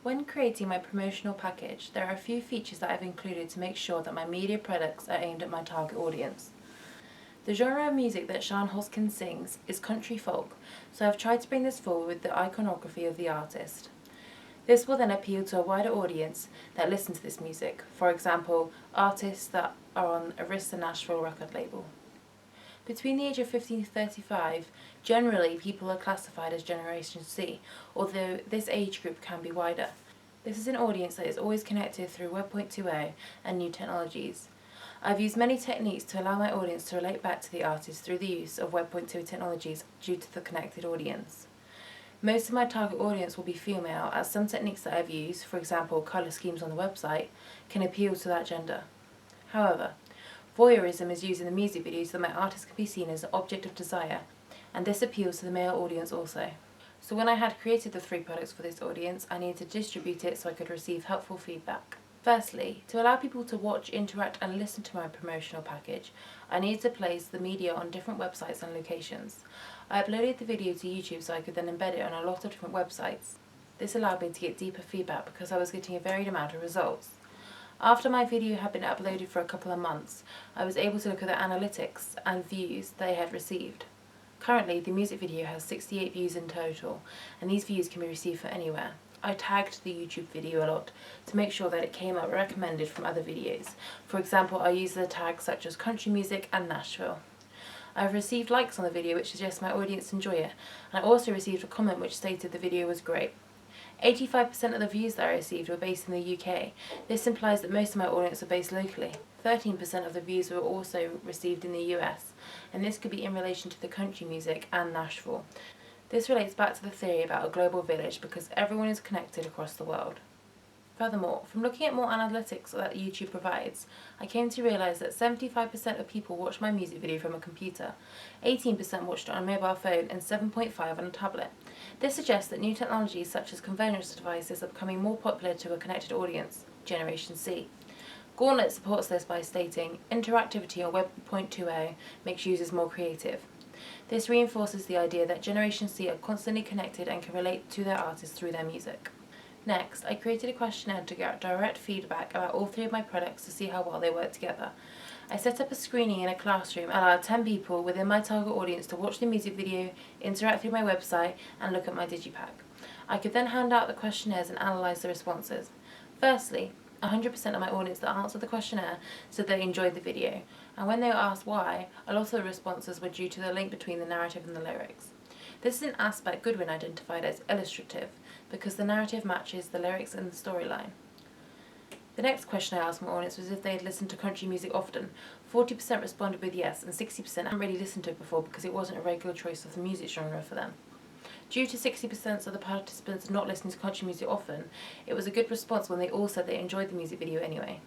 When creating my promotional package, there are a few features that I've included to make sure that my media products are aimed at my target audience. The genre of music that Sean Hoskin sings is country folk, so I've tried to bring this forward with the iconography of the artist. This will then appeal to a wider audience that listen to this music, for example, artists that are on Arista Nashville record label. Between the age of 15 to 35, generally people are classified as Generation C, although this age group can be wider. This is an audience that is always connected through Web 2.0 and new technologies. I've used many techniques to allow my audience to relate back to the artist through the use of Web 2.0 technologies due to the connected audience. Most of my target audience will be female, as some techniques that I've used, for example colour schemes on the website, can appeal to that gender. However, voyeurism is used in the music video so that my artist can be seen as an object of desire, and this appeals to the male audience also. So when I had created the 3 products for this audience, I needed to distribute it so I could receive helpful feedback. Firstly, to allow people to watch, interact and listen to my promotional package, I needed to place the media on different websites and locations. I uploaded the video to YouTube so I could then embed it on a lot of different websites. This allowed me to get deeper feedback because I was getting a varied amount of results. After my video had been uploaded for a couple of months, I was able to look at the analytics and views they had received. Currently, the music video has 68 views in total, and these views can be received from anywhere. I tagged the YouTube video a lot to make sure that it came up recommended from other videos. For example, I used the tags such as country music and Nashville. I've received likes on the video which suggests my audience enjoy it, and I also received a comment which stated the video was great. 85% of the views that I received were based in the UK. This implies that most of my audience are based locally. 13% of the views were also received in the US, and this could be in relation to the country music and Nashville. This relates back to the theory about a global village because everyone is connected across the world. Furthermore, from looking at more analytics that YouTube provides, I came to realise that 75% of people watch my music video from a computer, 18% watched it on a mobile phone and 7.5% on a tablet. This suggests that new technologies such as convergence devices are becoming more popular to a connected audience, Generation C. Gauntlet supports this by stating, interactivity on Web 2.0 makes users more creative. This reinforces the idea that Generation C are constantly connected and can relate to their artists through their music. Next, I created a questionnaire to get direct feedback about all 3 of my products to see how well they work together. I set up a screening in a classroom and allowed 10 people within my target audience to watch the music video, interact through my website, and look at my digipack. I could then hand out the questionnaires and analyse the responses. Firstly, 100% of my audience that answered the questionnaire said they enjoyed the video, and when they were asked why, a lot of the responses were due to the link between the narrative and the lyrics. This is an aspect Goodwin identified as illustrative, because the narrative matches the lyrics and the storyline. The next question I asked my audience was if they had listened to country music often. 40% responded with yes, and 60% hadn't really listened to it before because it wasn't a regular choice of the music genre for them. Due to 60% of the participants not listening to country music often, it was a good response when they all said they enjoyed the music video anyway.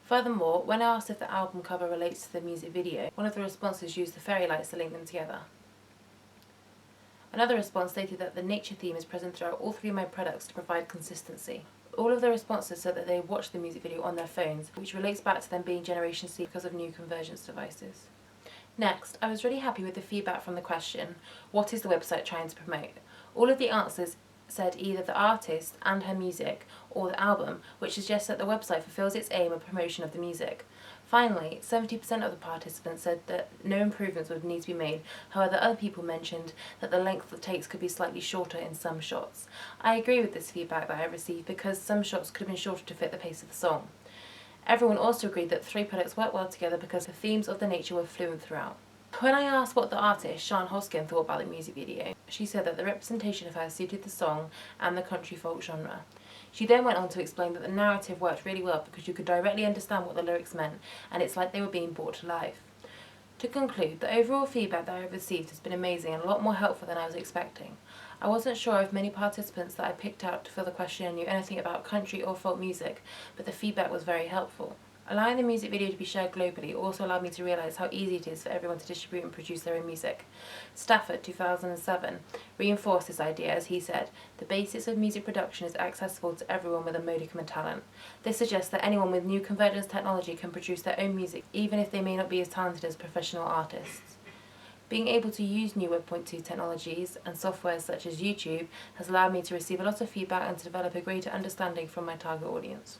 Furthermore, when I asked if the album cover relates to the music video, one of the responses used the fairy lights to link them together. Another response stated that the nature theme is present throughout all 3 of my products to provide consistency. All of the responses said that they watched the music video on their phones, which relates back to them being Generation C because of new convergence devices. Next, I was really happy with the feedback from the question, what is the website trying to promote? All of the answers said either the artist and her music or the album, which suggests that the website fulfills its aim of promotion of the music. Finally, 70% of the participants said that no improvements would need to be made. However, other people mentioned that the length of takes could be slightly shorter in some shots. I agree with this feedback that I received because some shots could have been shorter to fit the pace of the song. Everyone also agreed that the 3 products worked well together because the themes of the nature were fluent throughout. When I asked what the artist, Sean Hoskin, thought about the music video, she said that the representation of her suited the song and the country folk genre. She then went on to explain that the narrative worked really well because you could directly understand what the lyrics meant, and it's like they were being brought to life. To conclude, the overall feedback that I have received has been amazing and a lot more helpful than I was expecting. I wasn't sure if many participants that I picked out for the questionnaire knew anything about country or folk music, but the feedback was very helpful. Allowing the music video to be shared globally also allowed me to realise how easy it is for everyone to distribute and produce their own music. Stafford, 2007, reinforced this idea as he said, the basis of music production is accessible to everyone with a modicum of talent. This suggests that anyone with new convergence technology can produce their own music, even if they may not be as talented as professional artists. Being able to use new Web 2.0 technologies and software such as YouTube has allowed me to receive a lot of feedback and to develop a greater understanding from my target audience.